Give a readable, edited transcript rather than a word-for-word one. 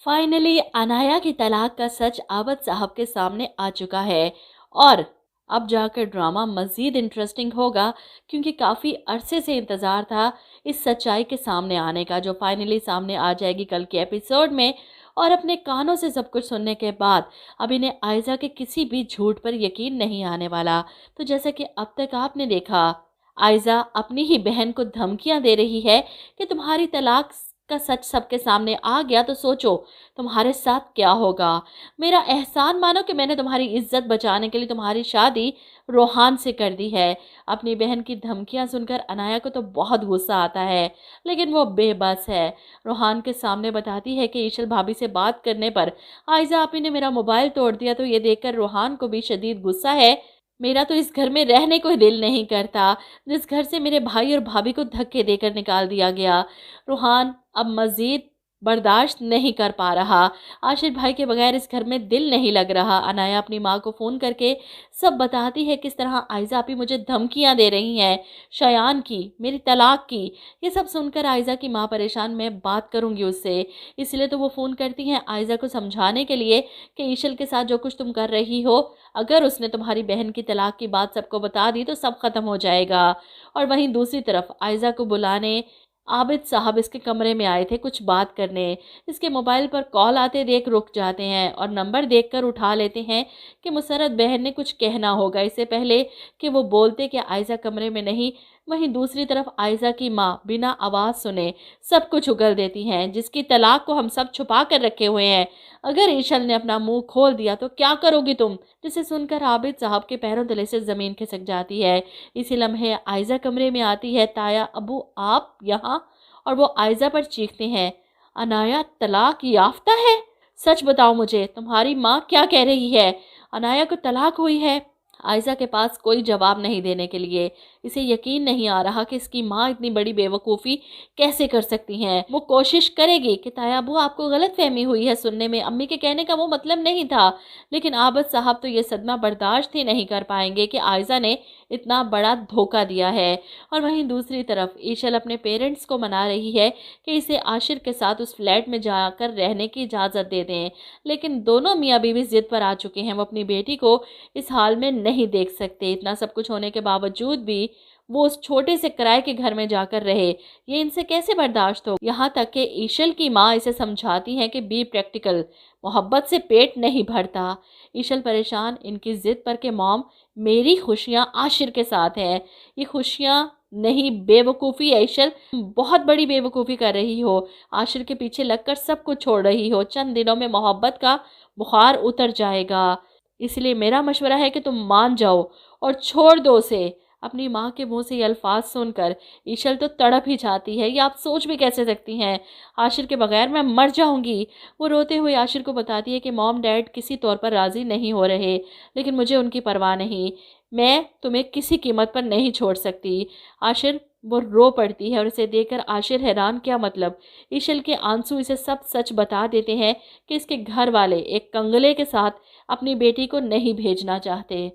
Finally Anaya की तलाक का सच आबद साहब के सामने आ चुका है। और अब जाकर ड्रामा मज़ीद इंटरेस्टिंग होगा, क्योंकि काफ़ी अरसे से इंतज़ार था इस सच्चाई के सामने आने का, जो फाइनली सामने आ जाएगी कल के एपिसोड में। और अपने कानों से सब कुछ सुनने के बाद अब इन्हें आयज़ा के किसी भी झूठ पर यकीन नहीं आने वाला। तो जैसा कि अब तक आपने देखा, आयज़ा अपनी ही बहन को धमकियां दे रही है कि तुम्हारी तलाक का सच सबके सामने आ गया तो सोचो तुम्हारे साथ क्या होगा। मेरा एहसान मानो कि मैंने तुम्हारी इज्जत बचाने के लिए तुम्हारी शादी रोहान से कर दी है। अपनी बहन की धमकियां सुनकर अनाया को तो बहुत गुस्सा आता है, लेकिन वो बेबस है। रोहान के सामने बताती है कि ईशल भाभी से बात करने पर आयजा आपी ने मेरा मोबाइल तोड़ दिया। तो ये देखकर रोहान को भी शदीद गुस्सा है। मेरा तो इस घर में रहने को दिल नहीं करता, जिस घर से मेरे भाई और भाभी को धक्के देकर निकाल दिया गया। रूहान अब मज़ीद बर्दाश्त नहीं कर पा रहा। आशिर भाई के बगैर इस घर में दिल नहीं लग रहा। अनाया अपनी माँ को फ़ोन करके सब बताती है किस तरह आयज़ा आपी मुझे धमकियाँ दे रही हैं, शयान की, मेरी तलाक की। ये सब सुनकर आयज़ा की माँ परेशान, मैं बात करूँगी उससे। इसलिए तो वो फ़ोन करती हैं आयज़ा को समझाने के लिए कि ईशल के साथ जो कुछ तुम कर रही हो, अगर उसने तुम्हारी बहन की तलाक की बात सबको बता दी तो सब ख़त्म हो जाएगा। और वहीं दूसरी तरफ आयज़ा को बुलाने आबिद साहब इसके कमरे में आए थे कुछ बात करने। इसके मोबाइल पर कॉल आते देख रुक जाते हैं और नंबर देखकर उठा लेते हैं कि मुसरत बहन ने कुछ कहना होगा, इससे पहले कि वो बोलते कि आयज़ा कमरे में नहीं। वहीं दूसरी तरफ आयज़ा की माँ बिना आवाज़ सुने सब कुछ उगल देती हैं, जिसकी तलाक को हम सब छुपा कर रखे हुए हैं। अगर ईशल ने अपना मुंह खोल दिया तो क्या करोगी तुम। जिसे सुनकर आबिद साहब के पैरों तले से ज़मीन खिसक जाती है। इसी लम्हे आयज़ा कमरे में आती है। ताया अबू आप यहाँ। और वो आयज़ा पर चीखते हैं, अनाया तलाक याफ्ता है? सच बताओ मुझे, तुम्हारी माँ क्या कह रही है? अनाया को तलाक हुई है? आयज़ा के पास कोई जवाब नहीं देने के लिए। इसे यकीन नहीं आ रहा कि इसकी माँ इतनी बड़ी बेवकूफ़ी कैसे कर सकती हैं। वो कोशिश करेगी कि ताया अबू आपको गलत फहमी हुई है, सुनने में अम्मी के कहने का वो मतलब नहीं था। लेकिन आबद साहब तो ये सदमा बर्दाश्त ही नहीं कर पाएंगे कि आयज़ा ने इतना बड़ा धोखा दिया है। और वहीं दूसरी तरफ ईशल अपने पेरेंट्स को मना रही है कि इसे आशिर के साथ उस फ्लैट में जाकर रहने की इजाज़त दे दें। लेकिन दोनों मियाँ बीवी ज़िद पर आ चुके हैं। वो अपनी बेटी को इस हाल में नहीं देख सकते। इतना सब कुछ होने के बावजूद भी वो उस छोटे से किराए के घर में जाकर रहे, ये इनसे कैसे बर्दाश्त हो। यहाँ तक कि ईशल की माँ इसे समझाती है कि बी प्रैक्टिकल, मोहब्बत से पेट नहीं भरता। ईशल परेशान इनकी ज़िद पर कि मॉम मेरी खुशियाँ आशिर के साथ है। ये खुशियाँ नहीं, बेवकूफ़ी है ईशल, बहुत बड़ी बेवकूफ़ी कर रही हो। आशिर के पीछे लगकर सब कुछ छोड़ रही हो। चंद दिनों में मोहब्बत का बुखार उतर जाएगा। इसलिए मेरा मशवरा है कि तुम मान जाओ और छोड़ दो उसे। अपनी माँ के मुंह से ये अल्फाज सुनकर ईशल तो तड़प ही जाती है। ये आप सोच भी कैसे सकती हैं, आशिर के बगैर मैं मर जाऊंगी। वो रोते हुए आशिर को बताती है कि मॉम डैड किसी तौर पर राज़ी नहीं हो रहे, लेकिन मुझे उनकी परवाह नहीं, मैं तुम्हें किसी कीमत पर नहीं छोड़ सकती। आशिर वो रो पड़ती है और इसे देखकर आशिर हैरान, क्या मतलब। ईशल के आंसू इसे सब सच बता देते हैं कि इसके घर वाले एक कंगले के साथ अपनी बेटी को नहीं भेजना चाहते।